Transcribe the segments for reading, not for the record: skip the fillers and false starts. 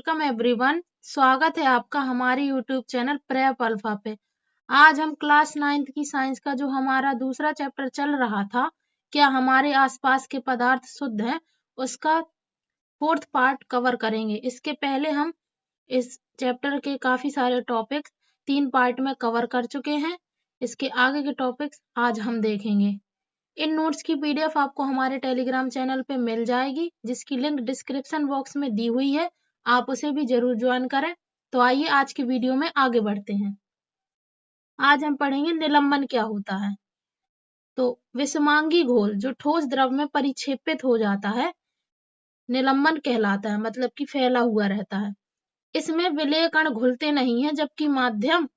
Welcome everyone. स्वागत है आपका हमारे यूट्यूब चैनल प्रेप अल्फा पे। आज हम क्लास 9th की साइंस का जो हमारा दूसरा चैप्टर चल रहा था, क्या हमारे आसपास के पदार्थ शुद्ध हैं, उसका 4th पार्ट कवर करेंगे। इसके पहले हम इस चैप्टर के काफी सारे टॉपिक्स 3 पार्ट में कवर कर चुके हैं। इसके आगे के टॉपिक्स आज हम देखेंगे। इन नोट्स की पीडीएफ आपको हमारे टेलीग्राम चैनल पे मिल जाएगी, जिसकी लिंक डिस्क्रिप्शन बॉक्स में दी हुई है। आप उसे भी जरूर ज्वाइन करें। तो आइए आज की वीडियो में आगे बढ़ते हैं। आज हम पढ़ेंगे निलंबन क्या होता है। तो विषमांगी घोल जो ठोस द्रव में परिक्षेपित हो जाता है, निलंबन कहलाता है, मतलब कि फैला हुआ रहता है। इसमें विलेय कण घुलते नहीं है, जबकि माध्यम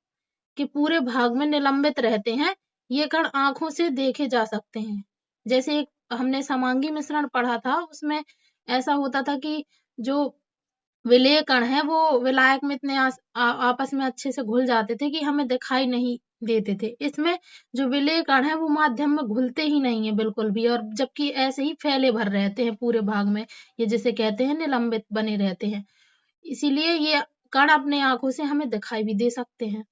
के पूरे भाग में निलंबित रहते हैं। ये कण आंखों से देखे जा सकते हैं। जैसे एक हमने समांगी मिश्रण पढ़ा था, उसमें ऐसा होता था कि जो विलेय कण है वो विलायक में इतने आपस में अच्छे से घुल जाते थे कि हमें दिखाई नहीं देते थे। इसमें जो विलेय कण है वो माध्यम में घुलते ही नहीं है बिल्कुल भी, और जबकि ऐसे ही फैले भर रहते हैं पूरे भाग में। ये जिसे कहते हैं निलंबित बने रहते हैं। इसीलिए ये कण अपने आंखों से हमें दिखाई भी दे सकते हैं।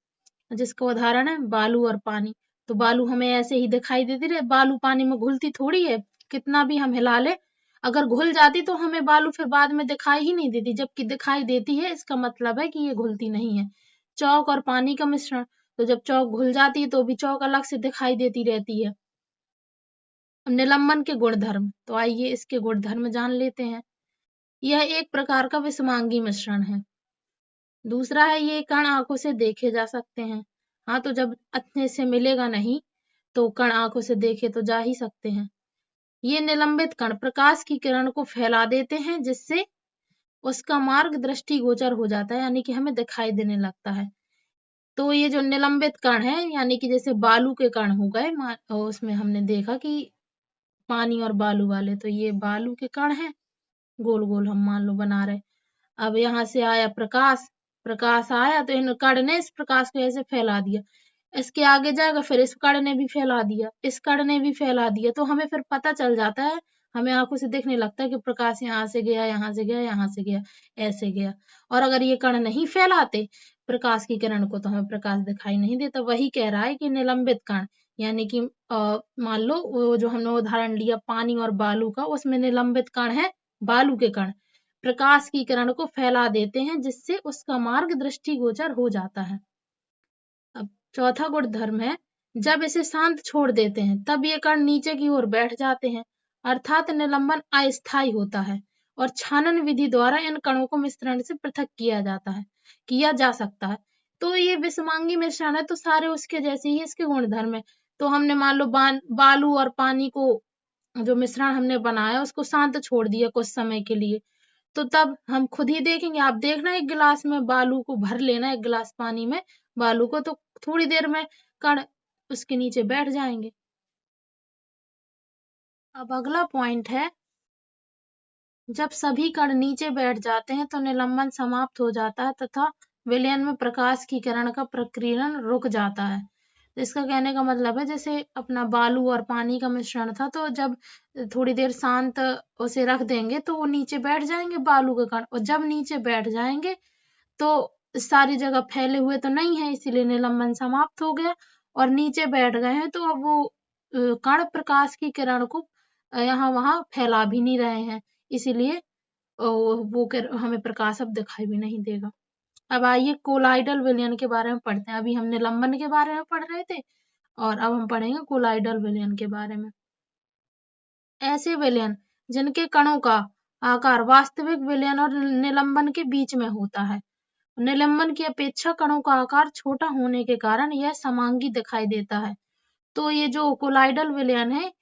जिसका उदाहरण है बालू और पानी। तो बालू हमें ऐसे ही दिखाई देती रहे, बालू पानी में घुलती थोड़ी है। कितना भी हम हिला ले, अगर घुल जाती तो हमें बालू फिर बाद में दिखाई ही नहीं देती, जबकि दिखाई देती है, इसका मतलब है कि ये घुलती नहीं है। चौक और पानी का मिश्रण, तो जब चौक घुल जाती है तो भी चौक अलग से दिखाई देती रहती है। निलंबन के गुणधर्म, तो आइए इसके गुणधर्म जान लेते हैं। यह एक प्रकार का विषमांगी मिश्रण है। दूसरा है ये कण आंखों से देखे जा सकते हैं। हाँ, तो जब अच्छे से मिलेगा नहीं तो कण आंखों से देखे तो जा ही सकते हैं। ये निलंबित कण प्रकाश की किरण को फैला देते हैं, जिससे उसका मार्ग दृष्टिगोचर हो जाता है, यानी कि हमें दिखाई देने लगता है। तो ये जो निलंबित कण है, यानी कि जैसे बालू के कण हो गए, उसमें हमने देखा कि पानी और बालू वाले, तो ये बालू के कण हैं, गोल गोल हम मान लो बना रहे। अब यहाँ से आया प्रकाश, प्रकाश आया तो इन कण ने इस प्रकाश को ऐसे फैला दिया। इसके आगे जाएगा, फिर इस कण ने भी फैला दिया, इस कण ने भी फैला दिया। तो हमें फिर पता चल जाता है, हमें आंखों से दिखने लगता है कि प्रकाश यहाँ से गया, यहाँ से गया, यहाँ से गया, ऐसे गया। और अगर ये कण नहीं फैलाते प्रकाश की किरण को, तो हमें प्रकाश दिखाई नहीं देता। वही कह रहा है कि निलंबित कण, यानी कि मान लो वो जो हमने उदाहरण लिया पानी और बालू का, उसमें निलंबित कण है बालू के कण, प्रकाश की किरण को फैला देते हैं, जिससे उसका मार्ग दृष्टिगोचर हो जाता है। अब चौथा गुणधर्म है, जब इसे शांत छोड़ देते हैं तब ये कण नीचे की ओर बैठ जाते हैं, अर्थात निलंबन अस्थायी होता है और छानन विधि द्वारा इन कणों को मिश्रण से पृथक किया जा सकता है। तो ये विषमांगी मिश्रण है, तो सारे उसके जैसे ही इसके गुणधर्म है। तो हमने मान लो बालू और पानी को जो मिश्रण हमने बनाया उसको शांत छोड़ दिया कुछ समय के लिए, तो तब हम खुद ही देखेंगे। आप देखना, एक गिलास में बालू को भर लेना, एक गिलास पानी में बालू को, तो थोड़ी देर में कण उसके नीचे बैठ जाएंगे। अब अगला पॉइंट है, जब सभी कण नीचे बैठ जाते हैं तो निलंबन समाप्त हो जाता है तथा विलयन में प्रकाश की किरण का प्रकीर्णन रुक जाता है। इसका कहने का मतलब है, जैसे अपना बालू और पानी का मिश्रण था, तो जब थोड़ी देर शांत उसे रख देंगे तो वो नीचे बैठ जाएंगे बालू के कण, और जब नीचे बैठ जाएंगे तो सारी जगह फैले हुए तो नहीं है, इसीलिए निलंबन समाप्त हो गया। और नीचे बैठ गए हैं तो अब वो कण प्रकाश की किरण को यहाँ वहां फैला भी नहीं रहे हैं, इसीलिए हमें प्रकाश अब दिखाई भी नहीं देगा। अब आइए कोलाइडल विलयन के बारे में पढ़ते हैं। अभी हम निलंबन के बारे में पढ़ रहे थे और अब हम पढ़ेंगे कोलाइडल विलयन के बारे में। ऐसे विलयन जिनके कणों का आकार वास्तविक विलयन और निलंबन के बीच में होता है। निलंबन की अपेक्षा कणों का आकार छोटा होने के कारण यह समांगी दिखाई देता है। तो ये जो कोलाइडल विलयन है,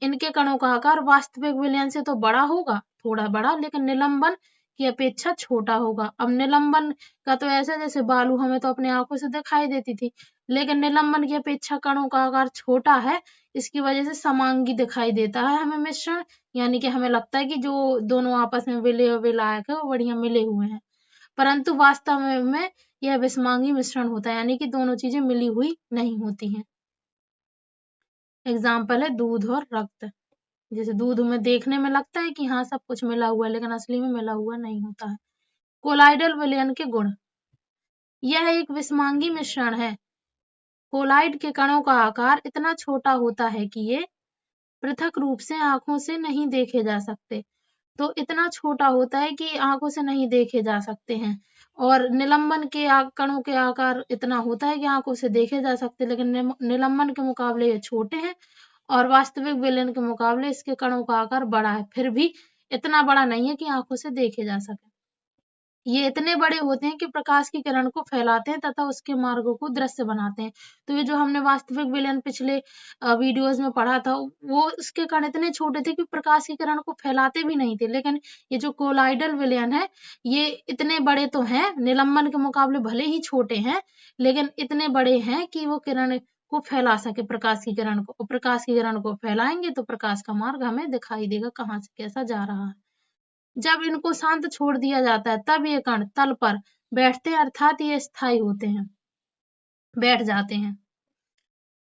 इनके कणों का आकार वास्तविक विलयन से तो बड़ा होगा, थोड़ा बड़ा, लेकिन निलंबन की अपेक्षा छोटा होगा। अब निलंबन का तो ऐसा, जैसे बालू हमें तो अपने आंखों से दिखाई देती थी, लेकिन निलंबन की अपेक्षा कणों का आकार छोटा है, इसकी वजह से समांगी दिखाई देता है हमें मिश्रण, यानी कि हमें लगता है कि जो दोनों आपस में विलायक है वो बढ़िया मिले हुए हैं, परंतु वास्तव में यह विषमांगी मिश्रण होता है, यानी कि दोनों चीजें मिली हुई नहीं होती हैं। एग्जाम्पल है दूध और रक्त। जैसे दूध में देखने में लगता है कि हाँ सब कुछ मिला हुआ है, लेकिन असली में मिला हुआ नहीं होता है। कोलाइडल विलयन के गुण। यह एक विषमांगी मिश्रण है। कोलाइड के कणों का आकार इतना छोटा होता है कि ये पृथक रूप से आंखों से नहीं देखे जा सकते। तो इतना छोटा होता है कि आंखों से नहीं देखे जा सकते हैं। और निलंबन के कणों के आकार इतना होता है कि आंखों से देखे जा सकते, लेकिन निलंबन के मुकाबले ये छोटे हैं और वास्तविक विलयन के मुकाबले इसके कणों का आकार बड़ा है, फिर भी इतना बड़ा नहीं है कि आंखों से देखे जा सके। ये इतने बड़े होते हैं कि प्रकाश की किरण को फैलाते हैं तथा उसके मार्गों को दृश्य बनाते हैं। तो ये जो हमने वास्तविक विलयन पिछले वीडियोस में पढ़ा था, वो उसके कण इतने छोटे थे कि प्रकाश की किरण को फैलाते भी नहीं थे। लेकिन ये जो कोलाइडल विलयन है, ये इतने बड़े तो हैं, निलंबन के मुकाबले भले ही छोटे हैं, लेकिन इतने बड़े हैं कि वो किरण को फैला सके, प्रकाश की किरण को। प्रकाश की किरण को फैलाएंगे तो प्रकाश का मार्ग हमें दिखाई देगा, कहाँ से कैसा जा रहा है। जब इनको शांत छोड़ दिया जाता है तब ये कण तल पर बैठते हैं, अर्थात ये स्थायी होते हैं, बैठ जाते हैं।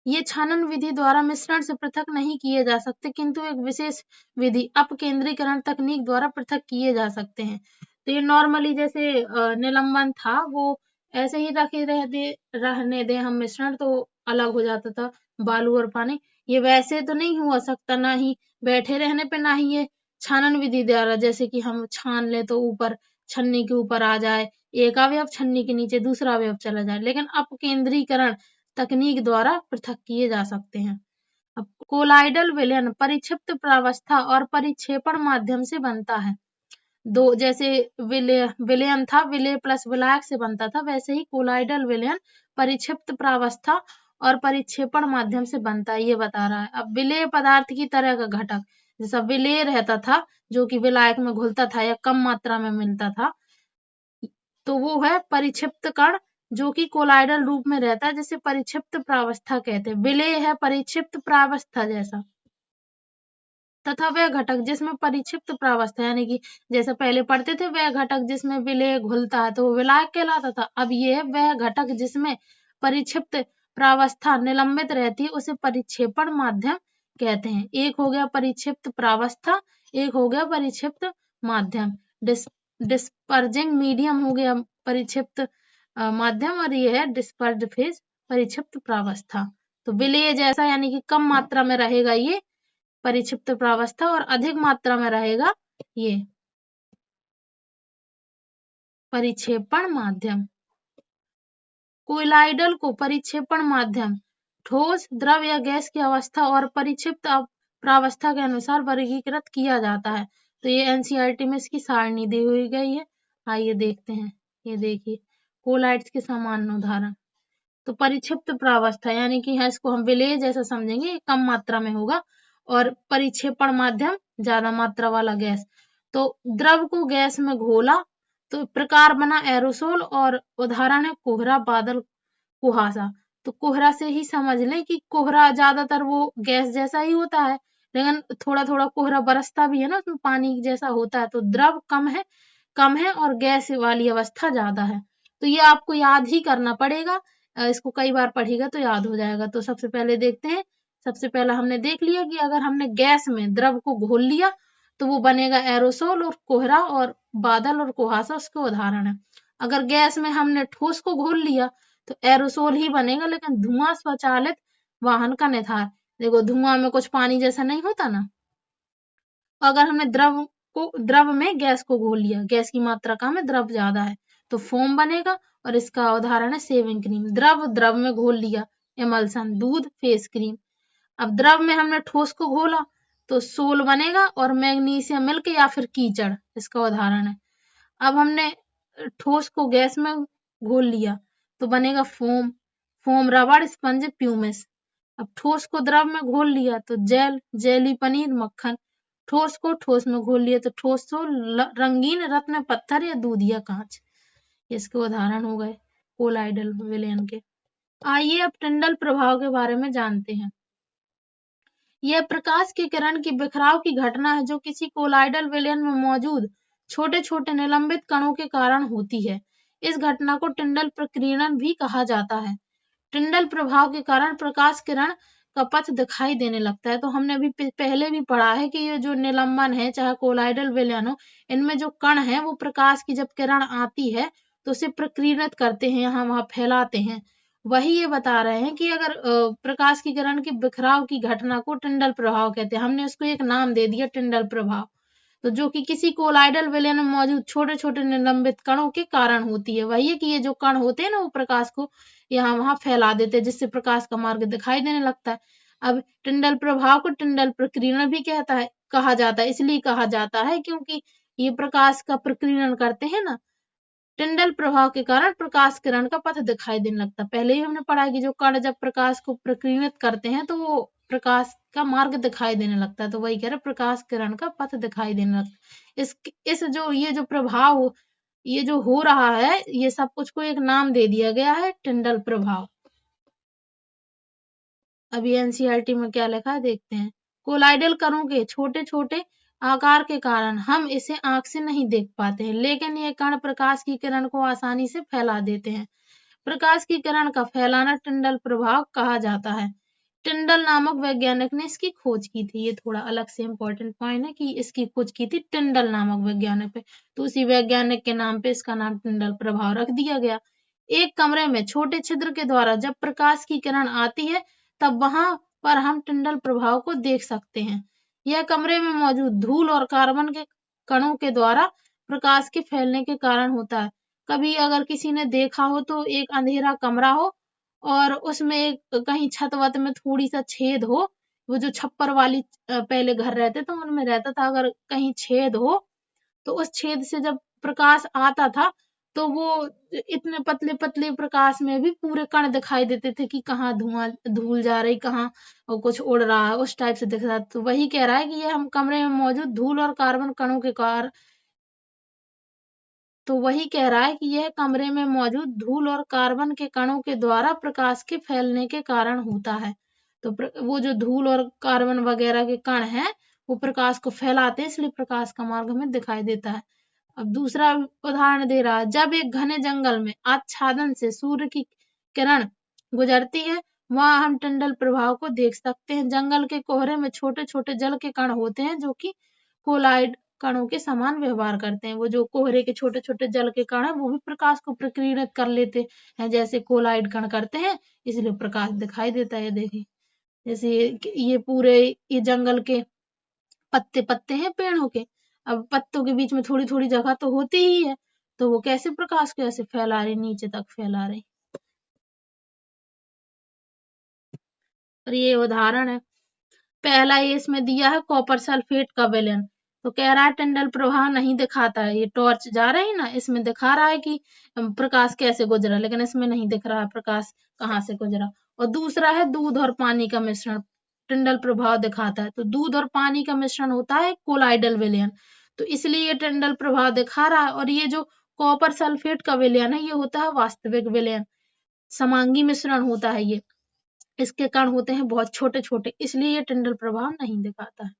ये छानन विधि द्वारा मिश्रण से पृथक नहीं किए जा सकते, किंतु एक विशेष विधि अपकेंद्रीकरण तकनीक द्वारा पृथक किए जा सकते हैं। तो ये नॉर्मली जैसे निलंबन था, वो ऐसे ही रहने दे हम मिश्रण तो अलग हो जाता था बालू और पानी। ये वैसे तो नहीं हो सकता, ना ही बैठे रहने पे, ना ही ये छानन विधि द्वारा, जैसे कि हम छान ले तो ऊपर छन्नी के ऊपर आ जाए एक अवयव, छन्नी के नीचे दूसरा अवयव चला जाए, लेकिन अपकेंद्रीकरण तकनीक द्वारा पृथक किए जा सकते हैं। अब कोलाइडल विलयन परिक्षिप्त प्रावस्था और परिक्षेपण माध्यम से बनता है। दो जैसे विलयन था, विलय प्लस विलायक से बनता था, वैसे ही कोलाइडल विलयन परिक्षिप्त प्रावस्था और परिक्षेपण माध्यम से बनता है, ये बता रहा है। अब विलेय पदार्थ की तरह का घटक, जैसा विलेय रहता था जो कि विलायक में घुलता था या कम मात्रा में मिलता था, तो वो है परिक्षिप्त कण जो कि कोलाइडल रूप में रहता है, जिसे परिक्षिप्त प्रावस्था कहते हैं। विलेय है परिक्षिप्त प्रावस्था जैसा, तथा वह घटक जिसमें परिक्षिप्त प्रावस्था यानी कि जैसे पहले पढ़ते थे, वह घटक जिसमें विलेय घुलता है तो वो विलायक कहलाता था। अब ये है वह घटक जिसमें परिक्षिप्त प्रावस्था निलंबित रहती है, उसे परिक्षेपण माध्यम कहते हैं। एक हो गया परिक्षिप्त प्रावस्था, एक हो गया परिक्षिप्त माध्यम। डिस्पर्जिंग मीडियम हो गया परिक्षिप्त माध्यम, और ये है डिस्पर्ज्ड फेज परिक्षिप्त प्रावस्था। तो विलेय जैसा यानी कि कम मात्रा में रहेगा ये परिक्षिप्त प्रावस्था, और अधिक मात्रा में रहेगा ये परिक्षेपण माध्यम। कोलाइडल को परिक्षेपण माध्यम ठोस, द्रव या गैस की अवस्था और परिक्षिप्त प्रावस्था के अनुसार वर्गीकृत किया जाता है। तो ये एनसीईआरटी में इसकी सारणी दी हुई गई है, आइए देखते हैं। ये देखिए कोलाइड्स के सामान्य उदाहरण। तो परिक्षिप्त प्रावस्था यानी कि यहाँ इसको हम विलेय जैसा समझेंगे, कम मात्रा में होगा, और परिक्षेपण माध्यम ज्यादा मात्रा वाला गैस। तो द्रव को गैस में घोला तो प्रकार बना एरोसोल, और उदाहरण है कोहरा, बादल, कुहासा। तो कोहरा से ही समझ लें कि कोहरा ज्यादातर वो गैस जैसा ही होता है, लेकिन थोड़ा थोड़ा कोहरा बरसता भी है ना, उसमें पानी जैसा होता है। तो द्रव कम है और गैस वाली अवस्था ज्यादा है। तो ये आपको याद ही करना पड़ेगा, इसको कई बार पढ़ेगा तो याद हो जाएगा। तो सबसे पहले देखते हैं। सबसे पहला हमने देख लिया कि अगर हमने गैस में द्रव को घोल लिया तो वो बनेगा एरोसोल, और कोहरा और बादल और कुहासा उसके उदाहरण है। अगर गैस में हमने ठोस को घोल लिया तो एरोसोल ही बनेगा, लेकिन धुआं स्वचालित वाहन का निथार। देखो धुआं में कुछ पानी जैसा नहीं होता ना। अगर हमने द्रव में गैस को घोल लिया, गैस की मात्रा कम है, द्रव ज्यादा है, तो फोम बनेगा, और इसका उदाहरण है शेविंग क्रीम। द्रव में घोल लिया, इमल्सन, दूध, फेस क्रीम। अब द्रव में हमने ठोस को घोला तो सोल बनेगा, और मैग्नीशियम मिल्क या फिर कीचड़ इसका उदाहरण है। अब हमने ठोस को गैस में घोल लिया तो बनेगा फोम, रबड़, स्पंज, प्यूमिस। अब ठोस को द्रव में घोल लिया तो जेल, जेली, पनीर, मक्खन। ठोस को ठोस में घोल लिया तो ठोस तो रंगीन रत्न, पत्थर या दूध या कांच। इसके उदाहरण हो गए कोलाइडल विलयन के। आइए अब टिंडल प्रभाव के बारे में जानते हैं। यह प्रकाश की किरण की बिखराव की घटना है जो किसी कोलाइडल विलयन में मौजूद छोटे छोटे निलंबित कणों के कारण होती है। इस घटना को टिंडल प्रकीर्णन भी कहा जाता है। टिंडल प्रभाव के कारण प्रकाश किरण का पथ दिखाई देने लगता है। तो हमने अभी पहले भी पढ़ा है कि ये जो निलंबन है चाहे कोलाइडल विलयन हो, इनमें जो कण है वो प्रकाश की जब किरण आती है तो उसे प्रकीर्णित करते हैं, यहाँ वहां फैलाते हैं। वही ये बता रहे हैं कि अगर प्रकाश की किरण के बिखराव की घटना को टिंडल प्रभाव कहते हैं। हमने उसको एक नाम दे दिया टिंडल प्रभाव। तो जो कि किसी कोलाइडल विलयन में मौजूद छोटे छोटे निलंबित कणों के कारण होती है। वही है कि ये जो कण होते हैं ना वो प्रकाश को यहाँ वहां फैला देते हैं, जिससे प्रकाश का मार्ग दिखाई देने लगता है। अब टिंडल प्रभाव को टिंडल प्रकीर्णन भी कहा जाता है, इसलिए कहा जाता है क्योंकि ये प्रकाश का प्रकीर्णन करते हैं ना। टिंडल प्रभाव के कारण प्रकाश किरण का पथ दिखाई देने लगता है। पहले ही हमने पढ़ा है कि जो कण जब प्रकाश को प्रकीर्णित करते हैं तो वो प्रकाश का मार्ग दिखाई देने लगता है। तो वही कह रहे प्रकाश किरण का पथ दिखाई देने लगता है। इस जो ये जो प्रभाव ये जो हो रहा है, ये सब कुछ को एक नाम दे दिया गया है टिंडल प्रभाव। अभी एनसीईआरटी में क्या लिखा है देखते हैं। कोलाइडल कणों के छोटे छोटे आकार के कारण हम इसे आंख से नहीं देख पाते हैं, लेकिन ये कण प्रकाश की किरण को आसानी से फैला देते हैं। प्रकाश की किरण का फैलाना टिंडल प्रभाव कहा जाता है। टिंडल नामक वैज्ञानिक ने इसकी खोज की थी। ये थोड़ा अलग से इम्पोर्टेंट पॉइंट है कि इसकी खोज की थी टिंडल नामक वैज्ञानिक पे, तो उसी वैज्ञानिक के नाम पे इसका नाम टिंडल प्रभाव रख दिया गया। एक कमरे में छोटे छिद्र के द्वारा जब प्रकाश की किरण आती है तब वहां पर हम टिंडल प्रभाव को देख सकते हैं। यह कमरे में मौजूद धूल और कार्बन के कणों के द्वारा प्रकाश के फैलने के कारण होता है। कभी अगर किसी ने देखा हो तो एक अंधेरा कमरा हो और उसमें एक कहीं छत वत में थोड़ी सा छेद हो, वो जो छप्पर वाली पहले घर रहते तो उनमें रहता था, अगर कहीं छेद हो तो उस छेद से जब प्रकाश आता था तो वो इतने पतले पतले प्रकाश में भी पूरे कण दिखाई देते थे कि कहाँ धुआं धूल जा रही, कहाँ कुछ उड़ रहा है, उस टाइप से दिख रहा। तो वही कह रहा है कि ये हम कमरे में मौजूद धूल और कार्बन कणों के कारण तो वही कह रहा है कि यह कमरे में मौजूद धूल और कार्बन के कणों के द्वारा प्रकाश के फैलने के कारण होता है। तो वो जो धूल और कार्बन वगैरह के कण हैं वो प्रकाश को फैलाते हैं, इसलिए प्रकाश का मार्ग हमें दिखाई देता है। अब दूसरा उदाहरण दे रहा है, जब एक घने जंगल में आच्छादन से सूर्य की किरण गुजरती है वहां हम टिंडल प्रभाव को देख सकते हैं। जंगल के कोहरे में छोटे छोटे जल के कण होते हैं जो कि कोलाइड कणों के समान व्यवहार करते हैं। वो जो कोहरे के छोटे छोटे जल के कण हैं वो भी प्रकाश को प्रकीर्णित कर लेते हैं जैसे कोलाइड कण करते हैं, इसलिए प्रकाश दिखाई देता है। देखिए जैसे ये पूरे ये जंगल के पत्ते पत्ते हैं पेड़ों के, अब पत्तों के बीच में थोड़ी थोड़ी जगह तो होती ही है, तो वो कैसे प्रकाश को ऐसे फैला रहे, नीचे तक फैला रहे। और ये उदाहरण है, पहला ये इसमें दिया है कॉपर सल्फेट का विलयन। तो कह रहा है टिंडल प्रभाव नहीं दिखाता है, ये टॉर्च जा रही है ना इसमें दिखा रहा है कि प्रकाश कैसे गुजरा, लेकिन इसमें नहीं दिख रहा है प्रकाश कहाँ से गुजरा। और दूसरा है दूध और पानी का मिश्रण, टिंडल प्रभाव दिखाता है। तो दूध और पानी का मिश्रण होता है कोलाइडल विलयन, तो इसलिए ये टिंडल प्रभाव दिखा रहा है। और ये जो कॉपर सल्फेट का विलयन है ये होता है वास्तविक विलयन, समांगी मिश्रण होता है ये, इसके कण होते हैं बहुत छोटे छोटे, इसलिए ये टिंडल प्रभाव नहीं दिखाता है।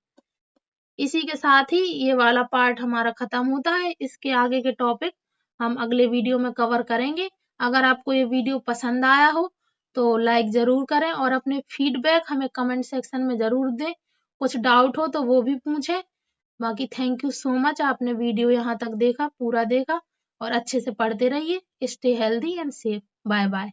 इसी के साथ ही ये वाला पार्ट हमारा खत्म होता है। इसके आगे के टॉपिक हम अगले वीडियो में कवर करेंगे। अगर आपको ये वीडियो पसंद आया हो तो लाइक जरूर करें और अपने फीडबैक हमें कमेंट सेक्शन में जरूर दें। कुछ डाउट हो तो वो भी पूछें। बाकी थैंक यू सो मच, आपने वीडियो यहाँ तक देखा, पूरा देखा, और अच्छे से पढ़ते रहिए। Stay healthy and safe. Bye bye.